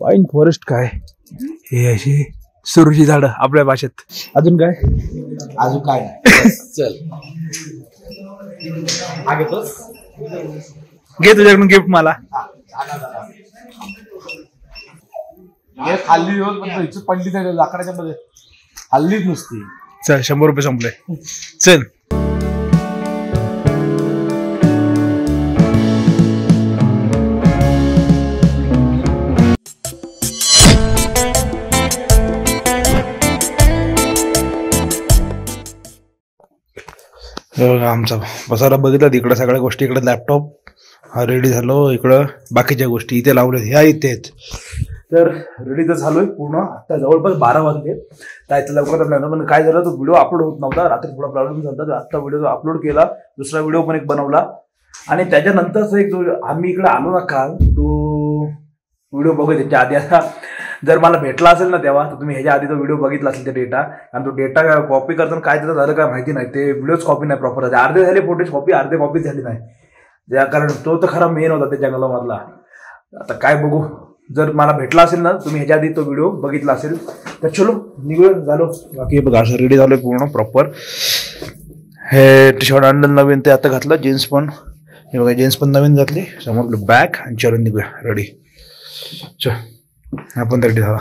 पाईन forest काय हे अशी सुरूची झाडं आपल्या भाषेत. अजून काय अजून काय नाही. चल हा घेतोस घे तुझ्याकडून गिफ्ट मला. खाल्ली पण पडली त्या लाकडाच्या मध्ये हल्लीच नुसती. चल 100 रुपये संपले. चल आमचा बसायला बघितलं इकडं सगळ्या गोष्टी. इकडे लॅपटॉप हा रेडी झालो. इकडं बाकीच्या गोष्टी इथे लावल्या ह्या इथेच. तर रेडी तर झालोय पूर्ण. आता जवळपास 12 वाजले. जायचं लवकर आपल्याला. पण काय झालं तो व्हिडिओ अपलोड होत नव्हता. रात्री थोडा प्रॉब्लेम झाला. आता व्हिडिओ अपलोड केला. दुसरा व्हिडिओ पण एक बनवला. आणि त्याच्यानंतरच एक आम्ही इकडे आलो ना काल तो व्हिडिओ बघत. त्याच्या आधी आता जर मला भेटला असेल ना तेव्हा तर तुम्ही ह्याच्या आधी तो व्हिडिओ बघितला असेल. ते डेटा आणि तो डेटा कॉपी करताना काय त्याचं झालं काय माहिती नाही. ते व्हिडिओच कॉपी नाही प्रॉपर झाले. अर्धे झाले फोटेज कॉपी अर्धे कॉपी झाली नाही. ज्या कारण तो तर खरा मेन होता त्या जंगलामधला. आता काय बघू. जर मला भेटला असेल ना तुम्ही ह्याच्या आधी तो व्हिडिओ बघितला असेल तर चलो निघूया. झालो बाकी बघा असं रेडी झालोय पूर्ण प्रॉपर. हे टी शर्ट आणलं नवीन ते आता घातलं. जीन्स पण हे बघा जीन्स पण नवीन घातली. समोर बॅग आणि चलो निघूया रेडी. चल आपण रेडी झाला.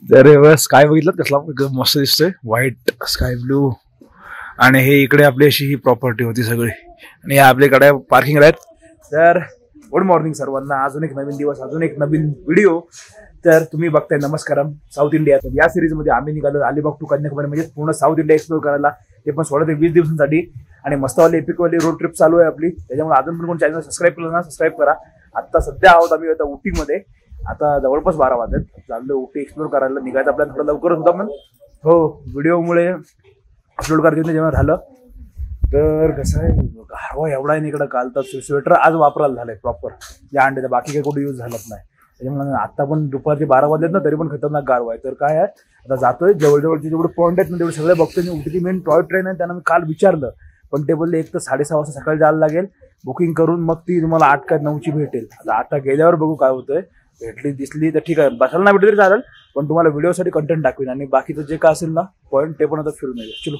तर स्काय बघितलं कसला मस्त दिसतोय. White sky blue. आणि हे इकडे आपली अशी ही प्रॉपर्टी होती सगळी. आणि या आपल्याकडे पार्किंग आहेत. तर गुड मॉर्निंग सर्वांना. अजून एक नवीन दिवस अजून एक नवीन व्हिडिओ. तर तुम्ही बघताय नमस्कारम साऊथ इंडिया. या सिरीजमध्ये आम्ही निघालो अलिबाग टू कन्याकुमारी म्हणजे पूर्ण साऊथ इंडिया एक्सप्लोर करायला. ते पण 16 ते 20 दिवसांसाठी. आणि मस्तवाली एपिकवाली रोड ट्रिप चालू आहे आपली. त्याच्यामुळे अजून पण कोण चॅनल सबस्क्राईब केलं ना सबस्क्राईब करा. आता सध्या आहोत आम्ही आता उटीमध्ये. आता जवळपास 12 वाजत. चाललो उटी एक्सप्लोर करायला. निघायचं आपल्याला थोडं लवकरच होता पण हो व्हिडिओमुळे अपलोड करायचं जेव्हा झालं. तर कसं आहे गारवा एवढा आहे इकडं. काल तर स्वेटर आज वापरायला झालंय प्रॉपर या अंड्याचा. बाकी काही कुठे यूज झालंच नाही. त्याच्यामुळे आता पण दुपारचे 12 वाजलेत ना तरी पण खतरनाक गारवा आहे. तर काय आहे आता जातोय जवळजवळचे जेवढे पॉईंट आहेत ना तेवढे सगळे बघतोय. उटीची मेन टॉय ट्रेन आहे त्यांना मी काल विचारलं पण ते बोलले एक तर 6:30 वाजता सकाळी जायला लागेल बुकिंग करून. मग ती तुम्हाला 8 का 9ची भेटेल. आता गेल्यावर बघू काय होतंय. भेटली दिसली तर ठीक आहे. बसायला नाही भेटली तरी चालेल पण तुम्हाला व्हिडिओसाठी कंटेंट दाखवीन. आणि बाकीचं जे काय असेल ना पॉईंट ते पण आता फिरून येईल. चलो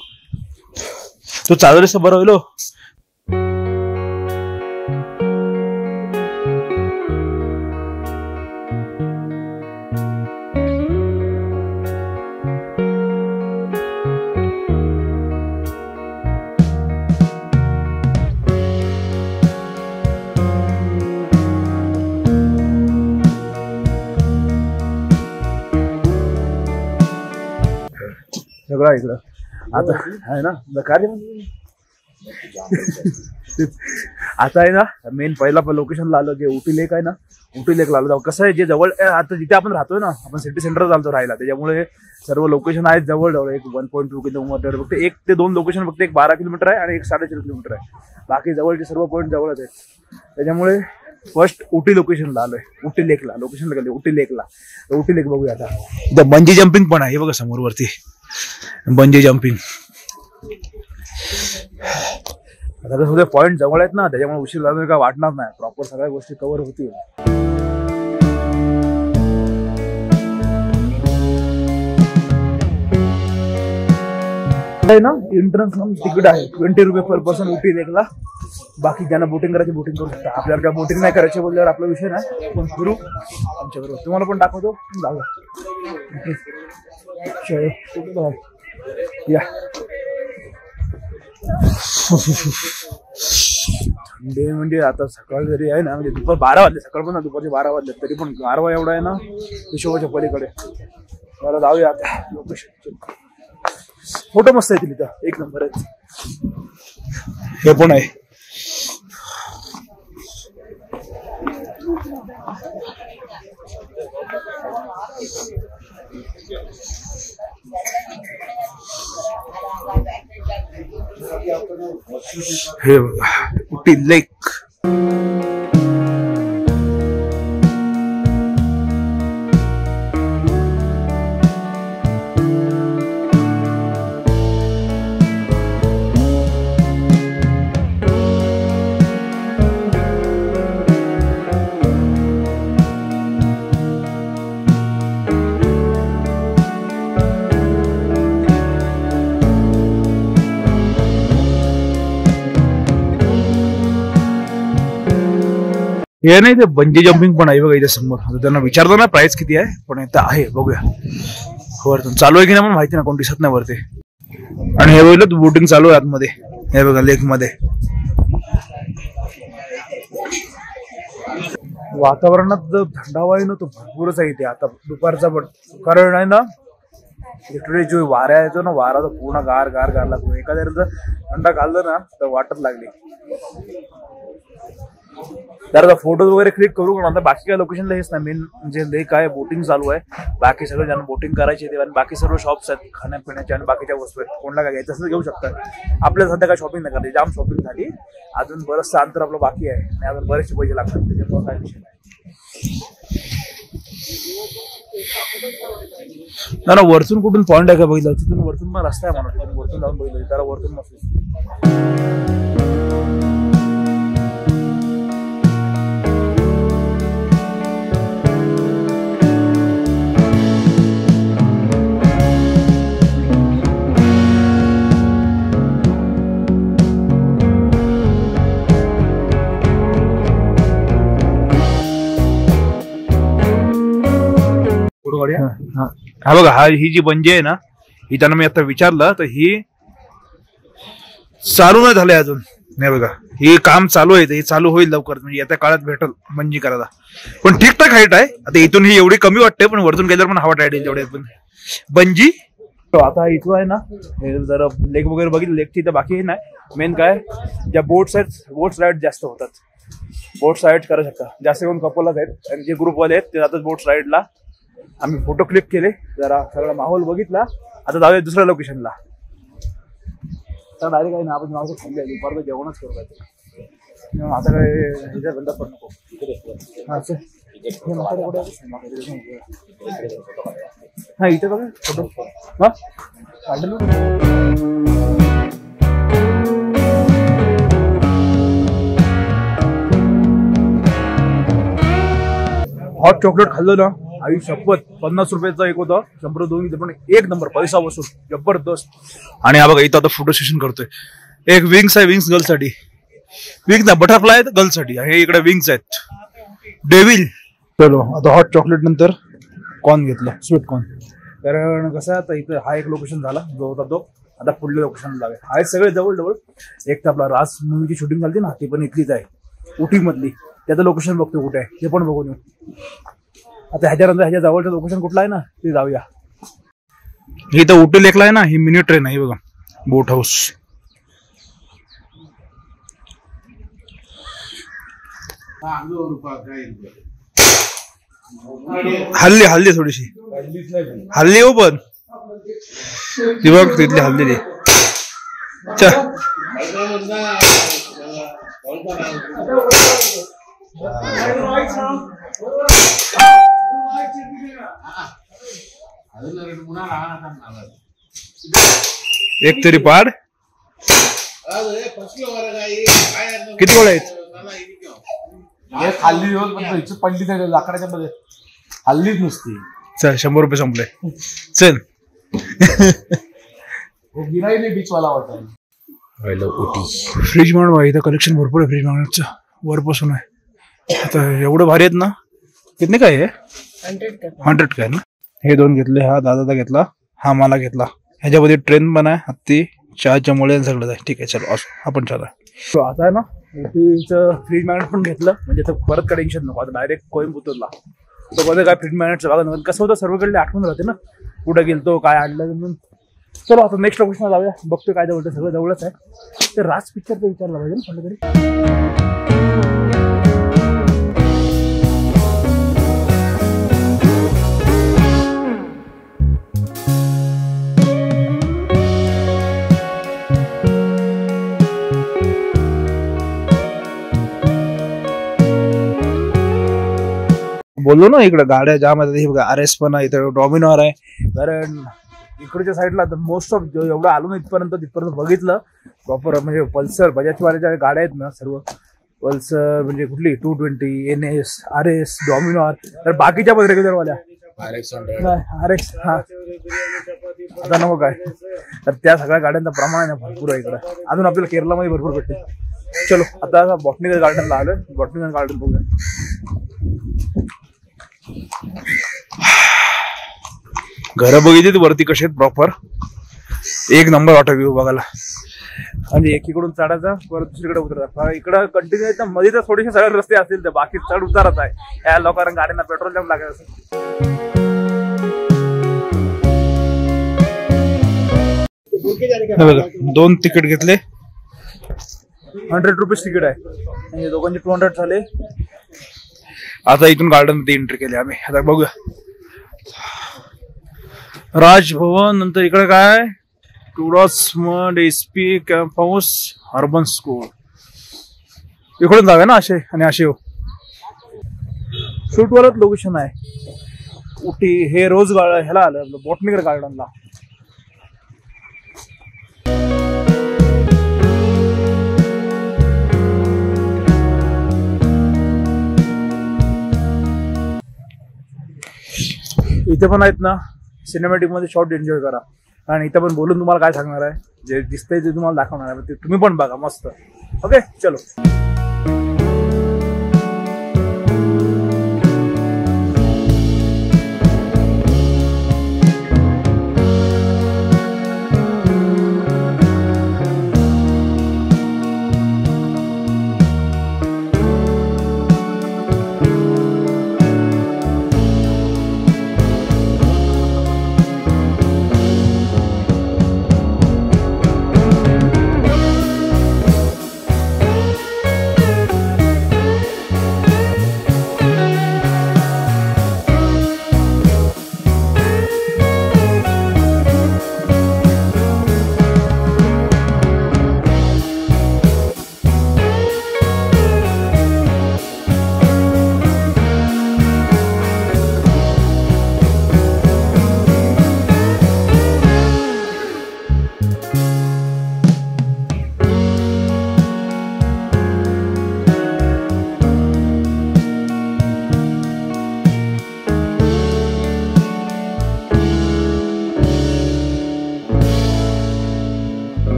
तो चालू बरं होईल. सगळं इकडं आता आहे ना काय आता आहे ना मेन पहिला लोकेशनला आलो जे उटी लेक आहे ना. उटी लेकला आलो. कसं आहे जे जवळ आता जिथे आपण राहतोय ना आपण सिटी सेंटर चालतो राहायला. त्याच्यामुळे सर्व लोकेशन आहेत जवळ जवळ. एक 1.2 किलोमीटर फक्त 1 ते 2 लोकेशन फक्त एक 12 किलोमीटर आहे आणि एक 4.5 किलोमीटर आहे. बाकी जवळचे सर्व पॉईंट जवळच आहेत. त्याच्यामुळे फर्स्ट उटी लोकेशनला आलोय. उटी लेकला लोकेशनला गेले उटी लेकला. उटी लेक बघूया आता. इथं बंजी जम्पिंग पण आहे बघा समोर वरती बंजी जम्पिंग. आता कसं पॉईंट जवळ आहेत ना त्याच्यामुळे उशीर झाला काय वाटणार नाही. प्रॉपर सगळ्या गोष्टी कव्हर होतील. ना एंट्रन्स तिकीट आहे 20 रुपये पर पर्सन उटी लेकला. बाकी ज्यांना बोटिंग करायची बोटिंग करू शकता. आपल्याला काय बोटिंग नाही करायची बोलल्यावर आपला विषय नाही. आपण फिरू आमच्याबरोबर. तुम्हाला पण दाखवतो जाऊया या. थंडी म्हणजे आता सकाळ जरी आहे ना म्हणजे दुपार 12 वाजले. सकाळ पण ना दुपारचे 12 वाजले तरी पण गारवा एवढा आहे ना हिशोबाच्या पलीकडे. मला जाऊया आता लोकेशन. फोटो मस्त येतील इथं एक नंबर आहेत. हे पण आहे. हे उटी लेक. हे नाही ते बंजी जम्पिंग पण आहे बघा इथे समोर. आता त्यांना विचारतो ना प्राइस किती आहे, पण इथं आहे बघूया. वरतून चालू आहे की नाही पण माहिती ना, कोण दिसत नाही वरती. आणि हे बघितलं बोटिंग चालू आहे आतमध्ये, हे बघा लेक मध्ये. वातावरणात जो थंडावा आहे ना तो भरपूरच आहे इथे आता दुपारचा. पण कारण आहे ना लिटरली जो वारा येतो ना, वारा तो पूर्ण गार गार गार लागतो. एखाद्या जर थंडा घाललं ना तर वाटत लागली. तर फोटोज वगैरे क्लिक करू. पण आता बाकी काय लोकेशनला हेच नाही, मेन म्हणजे लेक आहे, बोटिंग चालू आहे. बाकी सगळं ज्यांना बोटिंग करायची आहे आणि बाकी सर्व शॉप्स आहेत खाण्यापिण्याच्या आणि बाकीच्या वस्तू आहेत. कोणाला काय घ्यायचं असं घेऊ शकतात. आपल्याला सध्या काय शॉपिंग नाही करायची, जाम शॉपिंग झाली. अजून बरंचसं अंतर आपलं बाकी आहे आणि अजून बरेचसे पैसे लागतात, त्याच्यामुळे काय विषय नाही. ना वरतून कुठून पॉइंट आहे का बघितलं, तिथून वरतून पण रस्ता आहे म्हणून तिथून वरतून जाऊन बघितलं, त्याला वरतून मस्त. हा बघा, ही जी बंजी आहे ना, ही त्यांना मी आता विचारलं तर ही चालू नाही झालंय अजून. नाही बघा, ही काम चालू आहे, हे चालू होईल लवकर, म्हणजे येत्या काळात भेटल बंजी करायला. पण ठीकठाक हाईट आहे. आता इथून ही एवढी कमी वाटते, पण वरतून गेल्यावर पण हवा टाईट येईल तेवढे पण बंजी. आता इथं आहे ना, हे जरा लेक वगैरे बघितलं, लेकची तर बाकी नाही. मेन काय ज्या बोट्स आहेत, बोट्स राईड जास्त होतात. बोट्स राईड करू शकता, जास्त करून कपलच आहेत. आणि जे ग्रुपवाले आहेत ते जातात बोट्स राईडला. आम्ही फोटो क्लिक केले, जरा सगळा माहोल बघितला. आता जाऊया दुसऱ्या लोकेशनला. तर डायरेक्ट आहे ना, आपण नाव थांबूया, दुपारचं जेवणच करू काय. आता काय ह्याच्या बंद पण नको. हा इथे बघा फोटो. हा हॉट चॉकलेट खाल्लं ना, आई शपथ 50 रुपयाचा एक होता, 100 दोन घेते, पण एक नंबर पैसा वसूल जबरदस्त. आणि हा बघा इथं आता फोटो सेशन करतोय. एक विंग्स आहे, विंग्स गर्ल्ससाठी. विंग्स ना बटरफ्लाय आहेत गर्ल्ससाठी, हे इकडे विंग्स आहेत डेव्हिल. चलो आता हॉट चॉकलेट नंतर कॉर्न घेतलं, स्वीट कॉर्न. कारण कसं आता इथं हा एक लोकेशन झाला जो होता तो. आता पुढल्या लोकेशन लागेल. हा सगळे जवळ जवळ. एक तर आपला राज मूवीची शूटिंग झाली ना, ती पण इथलीच आहे, उटी मधली. त्याचं लोकेशन बघतो कुठे आहे ते पण बघून येऊ. आता ह्याच्यानंतर ह्याच्या जवळचं लोकेशन कुठलं आहे ना ते जाऊया. ही तर उटी लेकला आहे ना, ही मिनी ट्रेन आहे बघा, बोट हाऊस. हल्ली हल्ली थोडीशी हल्ली हो, पण ती बघ तिथली हल्ली. एक तरी पाड. किती गोळ्या आहेत? खाल्ली पडली लाकडाच्या मध्ये, हल्लीच नुसती. चल 100 रुपये संपले. चल गिराई बीचवाला वाटत. फ्रीज म्हणून इथं कलेक्शन भरपूर आहे फ्रीज मॅग्नेटचं, वरपासून आहे. आता एवढं भारी आहेत ना. कितने काय आहे? 100 काय ना. हे दोन घेतले, हा दादाचा घेतला, हा मला घेतला. ह्याच्यामध्ये ट्रेन पण आहे, हत्ती, चहाच्या मुळे सगळं आहे. ठीक आहे चलो असं आपण चला. आता आहे ना फ्रीज मॅग्नेट पण घेतलं, म्हणजे परत काय टेन्शन नको. आता डायरेक्ट कोइंबतूरला तो मध्ये काय फ्रीज मॅग्नेटचं बघा कसं होतं, सर्वकडे आठवण राहते ना कुठं गेलतो काय आणलं म्हणून. चलो आता नेक्स्ट लोकेशनला जाऊया, बघतो काय जवळ, सगळं जवळच आहे. ते राज पिक्चरचं विचारलं पाहिजे ना कुठं तरी. बोललो ना इकडे गाड्या जाम आहेत. बघा RS पण आहे, इथं डॉमिनोर आहे. कारण इकडच्या साईडला मोस्ट ऑफ एवढं आलो ना तिथपर्यंत बघितलं प्रॉपर. म्हणजे पल्सर बजाजवाल्या ज्या गाड्या आहेत ना, सर्व पल्सर म्हणजे कुठली 220, NS, RS, डॉमिनोर. तर बाकीच्या पण रेग्युलर वाल्या RX. हा आता नको काय, तर त्या सगळ्या गाड्यांचं प्रमाण आहे भरपूर आहे इकडे. अजून आपल्याला केरलामध्ये भरपूर भेटते. चलो आता बॉटनिकल गार्डनला आलोय. बॉटनिकल गार्डन बघूया. घरं बघितली वरती कशी आहेत प्रॉपर. एक नंबर वाटत व्ह्यू बघायला. म्हणजे एकीकडून चढायचा परत दुसरीकडे उतरायचा. इकडं कंटिन्यू आहे मध्ये तर थोडेसे सगळे रस्ते असतील तर बाकी चढ उतारच आहे. या लोकांना गाड्यांना पेट्रोल जाम लागेल असं. बघा 2 तिकीट घेतले. 100 रुपीज तिकीट आहे. म्हणजे दोघांचे 200 झाले. आता इथून गार्डन मध्ये एंट्री केली आम्ही. आता बघूया राजभवन. नंतर इकडे काय टुरॉस्मड SP camp house urban school. इकडून जाऊया ना असे आणि असे येऊ. शूटवरच लोकेशन आहे. उटी हे रोज ह्याला आलं बॉटनिकल गार्डनला. इथे पण आहेत ना सिनेमॅटिक मध्ये शॉर्ट एन्जॉय करा. आणि इथं पण बोलून तुम्हाला काय सांगणार आहे जे दिसतंय ते तुम्हाला दाखवणार आहे. ते तुम्ही पण बघा मस्त. ओके चलो.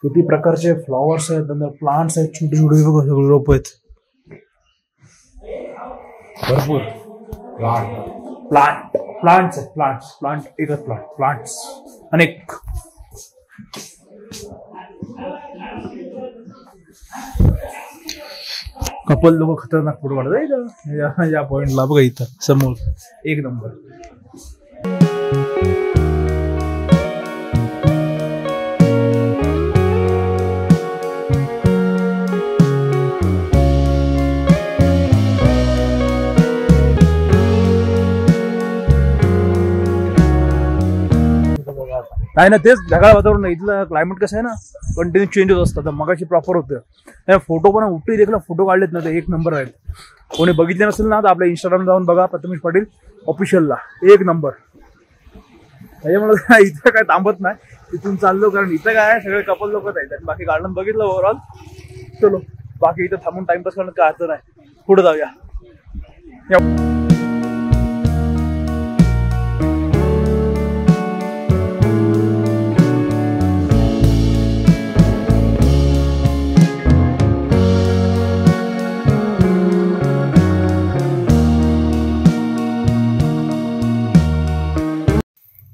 किती प्रकारचे फ्लॉवर्स आहेत. नंतर प्लांट्स आहेत. छोटे छोटे सगळे रोप आहेत. भरपूर प्लांट्स आहेत. प्लांट एकच प्लांट्स अनेक. कपल लोक खतरनाक फोटो काढतात या पॉइंटला. बघा इथं समोर एक नंबर. नाही ना तेच ढगाळ वातावरण. इथलं क्लायमेट कसं आहे ना कंटिन्यू चेंज होत असतं. मगाशी प्रॉपर होतं. फोटो पण उठून देखील फोटो काढलेत ना ते एक नंबर आहेत. कोणी बघितले नसेल ना तर आपल्या इंस्टाग्राम जाऊन बघा प्रथमेश पाटील ऑफिशियलला. एक नंबर. त्याच्यामुळे इथं काय थांबत नाही. तिथून चाललो कारण इथं काय सगळे कपल लोकच आहेत. आणि बाकी गार्डन बघितलं ओव्हरऑल. चलो बाकी इथं थांबून टाइमपास करणं काय अर्थ नाही. पुढे जाऊया.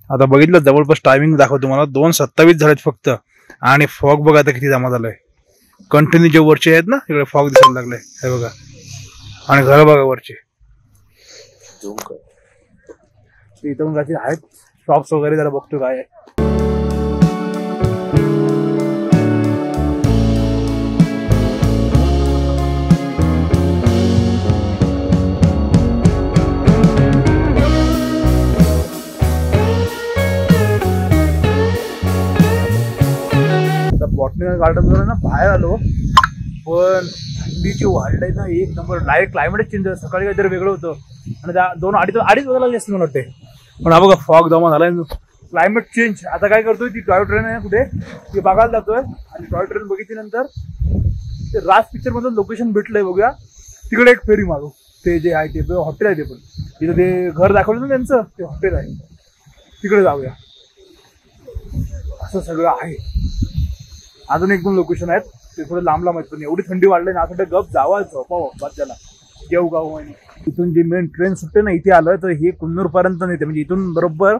आता बघितलं जवळपास टायमिंग दाखवतो तुम्हाला. 2:27 झालेत फक्त. आणि फॉग बघा आता किती जमा झालाय. कंटिन्यू जे वरचे आहेत ना तिकडे फॉग दिसायला लागले. हे बघा. आणि घर बघा वरचे. इथं पण आहेत शॉप्स वगैरे. जरा बघतो काय आहे. बॉटनिकल गार्डन ना बाहेर आलो पण थंडीची वाढलंय ना एक नंबर. डायरेक्ट क्लायमेटच चेंज झालं. सकाळी काहीतरी वेगळं होतं आणि 2-2:30 वाजायला लागले असते मला वाटते. पण हा बघा फॉग जमा झालाय. Climate change. आता काय करतोय ती टॉय ट्रेन आहे कुठे ती बघायला जातोय. आणि टॉय ट्रेन बघितल्यानंतर ते राज पिक्चर मधून लोकेशन भेटलंय. बघूया तिकडे एक फेरी मारू. ते जे आहे ते हॉटेल आहे. ते पण तिथं ते घर दाखवलं ना त्यांचं ते हॉटेल आहे. तिकडे जाऊया. असं सगळं आहे. अजून एक दोन लोकेशन आहेत ते थोडे लांब लांब आहेत, पण एवढी थंडी वाढली ना आता गप जावा झोपावं बाद त्याला देवगाव. आणि इथून जी मेन ट्रेन सुटते ना इथे आलं तर हे कुन्नूर पर्यंत नेते. म्हणजे इथून बरोबर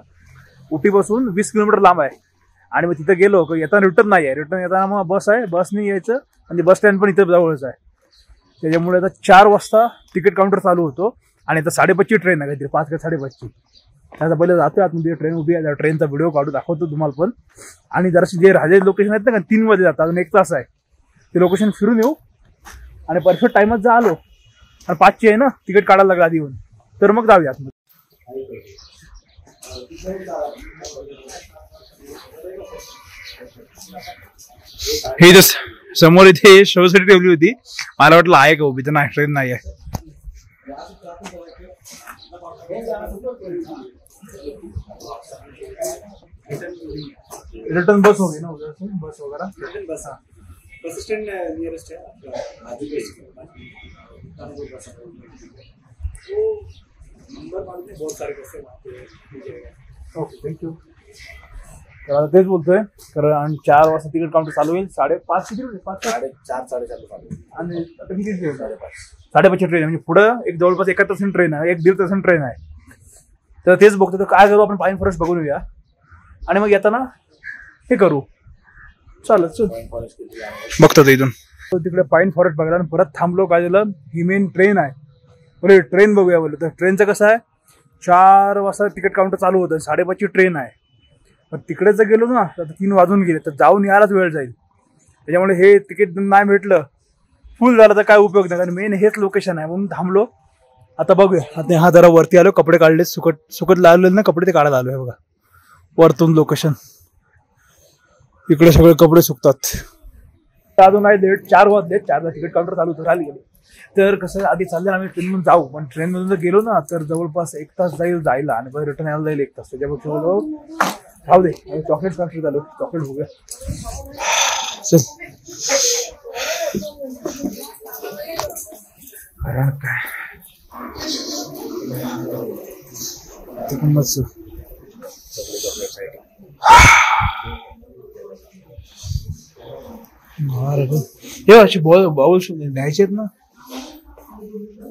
उटीपासून 20 किलोमीटर लांब आहे. आणि मग तिथे गेलो की येताना रिटर्न नाही आहे. रिटर्न येताना मग बस आहे, बसने यायचं. म्हणजे बस स्टँड पण इथे जवळच आहे. त्याच्यामुळे आता 4 वाजता तिकीट काउंटर चालू होतो. आणि आता 5:30 ट्रेन आहे काहीतरी, 5 का 5:30. त्याचा पहिले जातोय आतमध्ये ट्रेन उभी आहे. ट्रेनचा व्हिडिओ काढून दाखवतो तुम्हाला पण. आणि जराशी जे राजे लोकेशन आहेत ना 3 वाजे जातात, अजून 1 तास आहे. ते लोकेशन फिरून येऊ आणि परफेक्ट टाइमच जर आलो आणि 5ची आहे ना तिकीट काढायला लागला आधी येऊन तर मग जाऊया आतमध्ये. हे जस्ट समोर इथे शोसाठी ठेवली होती. मला वाटलं आहे का उभी, तर नाही, ट्रेन नाही आहे. रिटर्न बस होगी ना उधर से, बस वगैरह रिटर्न बस. हाँ, बस स्टैंड नियरेस्ट है बहुत सारे बसें वहाँ पे. Okay, thank you. तर तेच बोलतोय कारण 4 वाजता तिकीट काउंटर चालू होईल. 5:30 किती 5:30 4:30 आणि आता किती 5:30 ट्रेन. म्हणजे पुढं एक जवळपास 1 तासांनी ट्रेन आहे, 1-1.5 तासांनी ट्रेन आहे. तर तेच बघतो तर काय करू आपण, पाईन फॉरेस्ट बघून येऊया आणि मग येताना हे करू. चालत बघतो ते इथून तिकडे पाईन फॉरेस्ट बघायला. आणि परत थांबलो, काय झालं ही मेन ट्रेन आहे. बरे ट्रेन बघूया बोललो. तर ट्रेनचं कसं आहे 4 वाजता तिकीट काउंटर चालू होतं, 5:30ची ट्रेन आहे. पण तिकडे जर गेलो ना तर 3 वाजून गेले तर जाऊन यायलाच वेळ जाईल. त्याच्यामुळे हे तिकीट नाही भेटलं फुल झालं तर काय उपयोग नाही. कारण मेन हेच लोकेशन आहे म्हणून थांबलो. आता बघूया. आता हा जरा वरती आलो, कपडे काढले, सुकत लागले ना कपडे, ते काढायला आलो आहे बघा वरतून लोकेशन. इकडे सगळे कपडे सुकतात. अजून नाही लेट, 4 वाजले. 4ला तिकीट काउंटर चालू होतं, राहिली गेले. तर कसं आधी चाललं आम्ही ट्रेनमधून जाऊ, पण ट्रेनमधून जर गेलो ना तर जवळपास 1 तास जायला आणि परत रिटर्न यायला जाईल 1 तास. त्याच्यापेक्षा राहू दे. चॉकलेट फॅक्टरी चालू, चॉकलेट बघूया. चल काय हे अशी बाउल न्यायचे आहेत ना,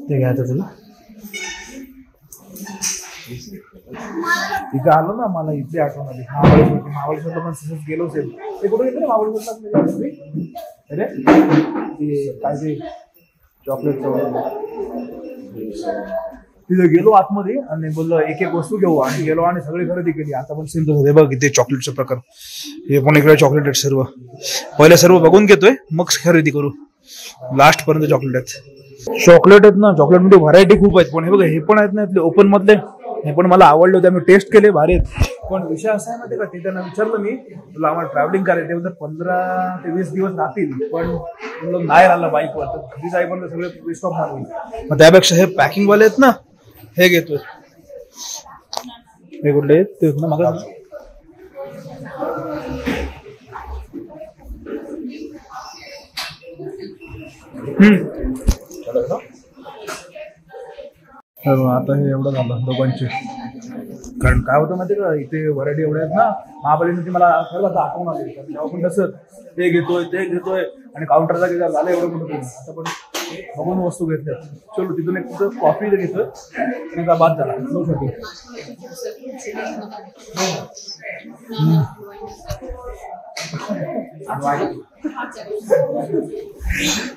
ते घ्यायचं तुला. इथं आलो ना मला इथली आठवण आली. महाबळेश्वरला पण तसंच गेलो असेल. ते कुठे गेलं महाबळेश्वरला? अरे ते काय ते चॉकलेट तिथे गेलो आतमध्ये आणि बोललो एक वस्तू घेऊ. आणि गेलो आणि सगळी खरेदी केली. आता पण सेम तसं बघ इथे चॉकलेटचा प्रकार. हे पण इकडे चॉकलेट आहेत सर्व. पहिले सर्व बघून घेतोय मग खरेदी करू. लास्ट पर्यंत चॉकलेट आहेत. चॉकलेट आहेत ना, चॉकलेट मध्ये व्हरायटी खूप आहेत. पण हे बघा हे पण आहेत ना इथले ओपन मधले, हे पण मला आवडले होते. आम्ही टेस्ट केले, भारी आहेत. पण विषय असा आहे माहिती का, ते त्यांना विचारलं मी तुला आम्हाला ट्रॅव्हलिंग करायचं ते 15 ते 20 दिवस राहतील. पण नाही राहिलं बाईकवर, तर घरी जाईपर्यंत सगळे वेस्ट ऑफ होईल. मग त्यापेक्षा हे पॅकिंग वाले आहेत ना हे घेतोय. हे कुठले आहेत ते ना मग आता हे एवढं झालं दोघांचे. कारण काय होतं माहिती का इथे व्हरायटी एवढ्या आहेत ना, महाबळेश्वरची मला खरं आठवण आली. तेव्हा पण कसं ते घेतोय ते घेतोय आणि काउंटरला गेला झालं एवढं मोठं. आता पण बघून वस्तू घेतल्या. चलो तिथून एक तिथं कॉफी घेतोय आणि बाद झाला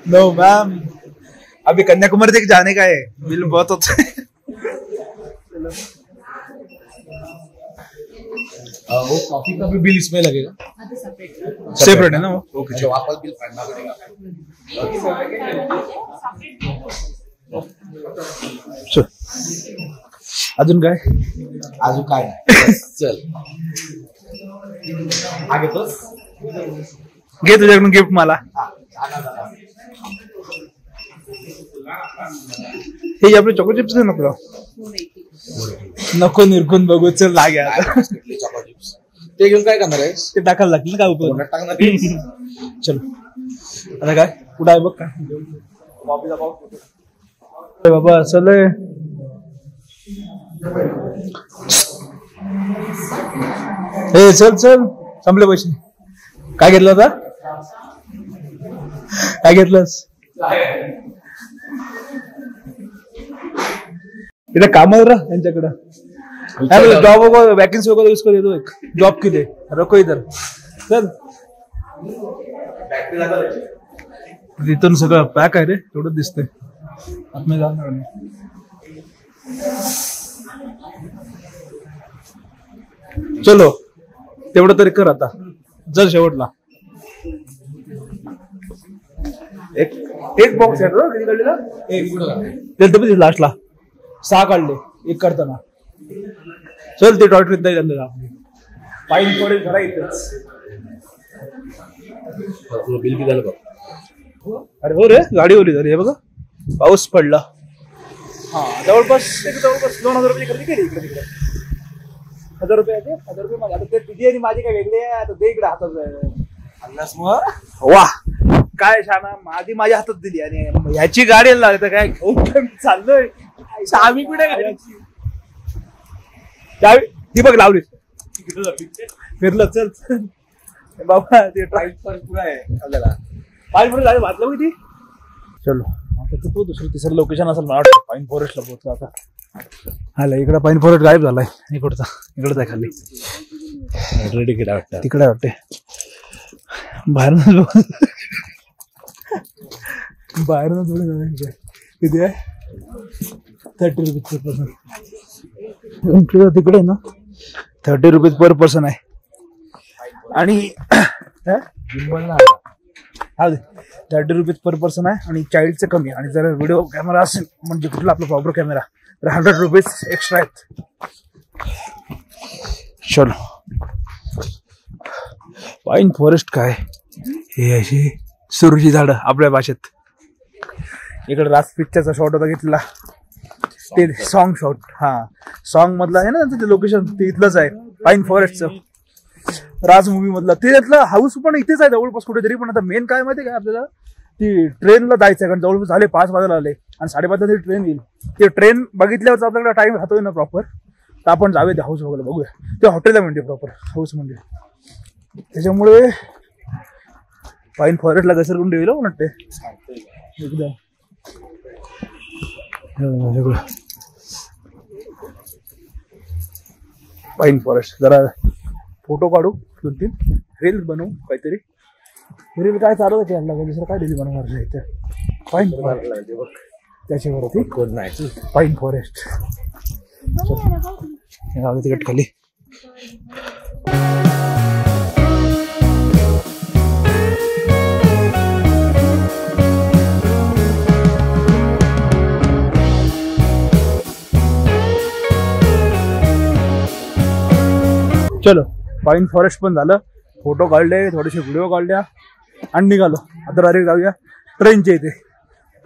नो मैम, अभी कन्याकुमारी तक जाने का है, बिल बहुत होता है. वो कॉफी का भी बिल इसमें लगेगा, सेपरेट है ना वो. ओके चलो वापस बिल भरना पड़ेगा. अजून काय चल आगे तो घे तुझ्याकडून गिफ्ट मला. हे आपले चॉकलेट चिप्स आहे नको नको निरखून बघू. चल लागे आता ते घेऊन काय करणार आहे? ते टाकायला लागतील ना काय उपयोग टाकणार. चलो आता काय कुठं आहे बघ काय बाबा. चल हे चल चल संपले पैसे. काय घेतलं होता? काय घेतलंस? इथे कामावर राह त्यांच्याकडं. जॉब वगैरे वॅकन्सी वगैरे यूज करू एक जॉब केले रको इधर चल. तिथून सगळं पॅक आहे रे तेवढं दिसतंय. आतमध्ये जाणार नाही. चलो तेवढं तरी कर आता. जर शेवटला एक बॉक्स आहे किती काढलेला? एक लास्टला 6 काढले एक करताना. चल ते टॉयट्रीत नाही त्यांना पाईन पडेल घरा इथंच. बिल किती झालं बघ. अरे हो रे गाडी ओली झाली. हे बघा पाऊस पडला. हा जवळपास 2,000 रुपये खरेदी केली इकडे तिकडे. 1,000 रुपये आहे. 1,000 रुपये माझे. आता ते तुझी आणि माझी काय वेगळी आहे. आता ते इकडे हातात मग वा काय शाना आधी माझ्या हातात दिली आणि ह्याची गाडी लागली तर काय घेऊन चाललोय. आम्ही कुठे गाडीची ती बघ लावली फिरलं. चल बाबा ते ड्राईव्ह पण पुरा आहे आपल्याला. 5 मिनिट झाले वाचलं किती. चलो आता तू दुसरं तिसरं लोकेशन असेल मला वाटतं. पाईन फॉरेस्टला पोहोचला आता. आला इकडे पाईन फॉरेस्ट गायब झालाय. इकडचा इकडच आहे खाली. रेडी केला वाटतं तिकडे वाटते. बाहेर बाहेरनं थोडे जाणार. किती आहे? 30 रुपीज पर पर्सन. तिकडे ना 30 रुपीज पर पर्सन आहे. आणि 30 रुपीज पर पर्सन आहे आणि चाइल्डचं कमी. आणि जर व्हिडिओ कॅमेरा असेल म्हणजे कुठला आपला प्रॉपर कॅमेरा तर 100 रुपीज एक्स्ट्रा आहेत. चलो पाईन फॉरेस्ट काय हे अशी सुरूची झाडं आपल्या भाषेत. इकडे राज पिक्चरचा शॉट होता घेतला ते सॉन्ग शॉट. हा सॉन्ग मधला आहे ना त्यांचं लोकेशन ते इथलंच आहे पाईन फॉरेस्टचं. राज मूवी मधला ते त्यातलं हाऊस पण इथेच आहे जवळपास कुठेतरी. पण आता मेन काय माहिती काय आपल्याला ती ट्रेनला जायचं आहे कारण जवळपास झाले 5 वाजायला आले आणि 5:30 ती ट्रेन येईल. ते ट्रेन बघितल्यावर आपल्याकडे टाइम राहतोय ना प्रॉपर तर आपण जाऊया ते हाऊस वगैरे बघूया. ते हॉटेल आहे म्हणजे प्रॉपर हाऊस म्हणजे. त्याच्यामुळे पाईन फॉरेस्टला घसरगुंडी होईल वाटते एकदम. पाईन फॉरेस्ट जरा फोटो काढू 2-3 रील बनवू काहीतरी. रील काय चालू आहे त्यांना दुसरं काय रील बनवणार नाही. पाईन त्याच्यावरती कोण नाही. पाईन फॉरेस्ट तिकट खाली. चलो पाईन फॉरेस्ट पण झालं. फोटो काढले थोडेसे व्हिडिओ काढल्या आणि निघालो. आता डायरेक्ट जाऊया ट्रेनच्या इथे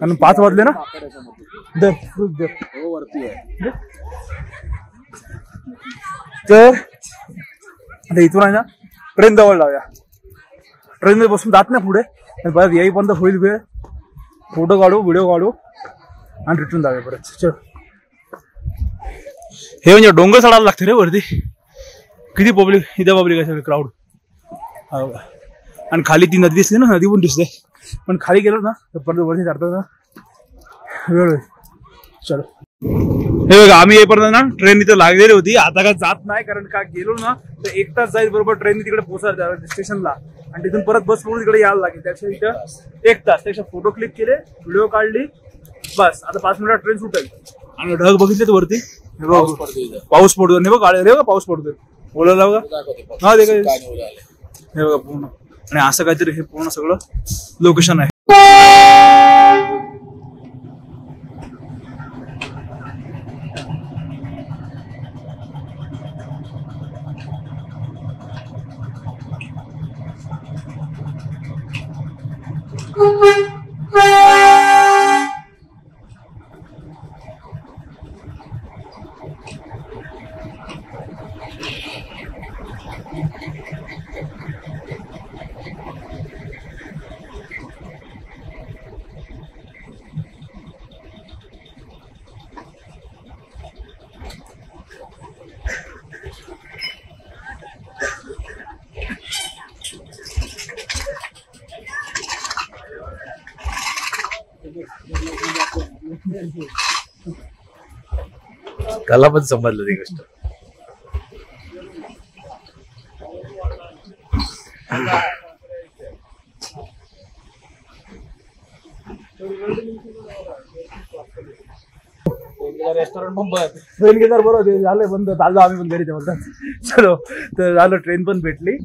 कारण 5 वाजले ना. तर आता इथून आहे ना ट्रेन जवळ लावूया. ट्रेन मध्ये बसून जात नाही पुढे परत येईपर्यंत होईल वेळ. फोटो काढू व्हिडिओ काढू आणि रिटर्न जाऊया परत. चल हे म्हणजे डोंगर चढायला लागते रे वरती. किती पब्लिक इथे पब्लिक आहे सगळे क्राऊड. आणि खाली ती नदी दिसते ना नदी पण दिसते. पण खाली गेलो ना तर परत वरती चढतात ना वेळ होईल. चलो हे बघा आम्ही येईपर्यंत ना ट्रेन इथे लागलेली होती. आता काय जात नाही कारण का गेलो ना तर 1 तास जाईल बरोबर ट्रेन तिकडे पोहोचायला स्टेशनला आणि तिथून परत बस पकडून तिकडे यायला लागेल. त्याच्या इथं 1 तास त्याच्या फोटो क्लिक केले व्हिडिओ काढली बस. आता 5 मिनिटात ट्रेन सुटेल. आणि ढग बघितले वरती पाऊस पडतो. नाही बघा रे पाऊस पडतोय बोलायला बघा. हा ते काय हे बघा पूर्ण. आणि असं काहीतरी हे पूर्ण सगळं लोकेशन आहे. त्याला पण समजलं ती गोष्ट. रेस्टॉरंट पण बंद, ट्रेन घेणार बरोबर झालं बंद. चाललो आम्ही पण घरी बोलतात. चलो तर झालं, ट्रेन पण भेटली.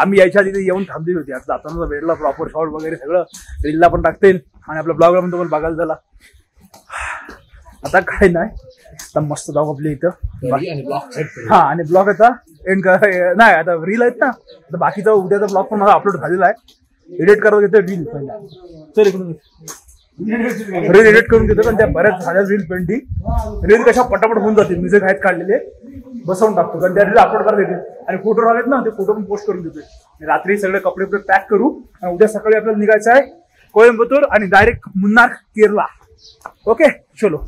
आम्ही यायच्या आधी येऊन थांबली होती. आता जाताना भेटला प्रॉपर शॉट वगैरे सगळं रीलला पण टाकता येईल आणि आपल्या ब्लॉगला पण तुम्हाला बघायला झाला. आता काय नाही, आता मस्त जाऊ आपल्या इथं. हा आणि ब्लॉग आता एंड नाही, आता रील आहेत ना, आता बाकीचा उद्याचा ब्लॉग पण मला अपलोड झालेला आहे. एडिट करत घेतो रील पहिला. चल इकडून रील एडिट करून घेतो, पण त्या बऱ्याच झाल्या रील पेंटिंग. रील कशा पटापट होऊन जातील. म्युझिक आहेत काढलेले, बसवून टाकतो कारण त्या रील अपलोड करता येतील. आणि फोटो राहिलेत ना, ते फोटो पण पोस्ट करून देतोय. रात्री सगळे कपडे पॅक करू आणि उद्या सकाळी आपल्याला निघायचं आहे कोइंबतूर आणि डायरेक्ट मुन्नार केरला. ओके चलो.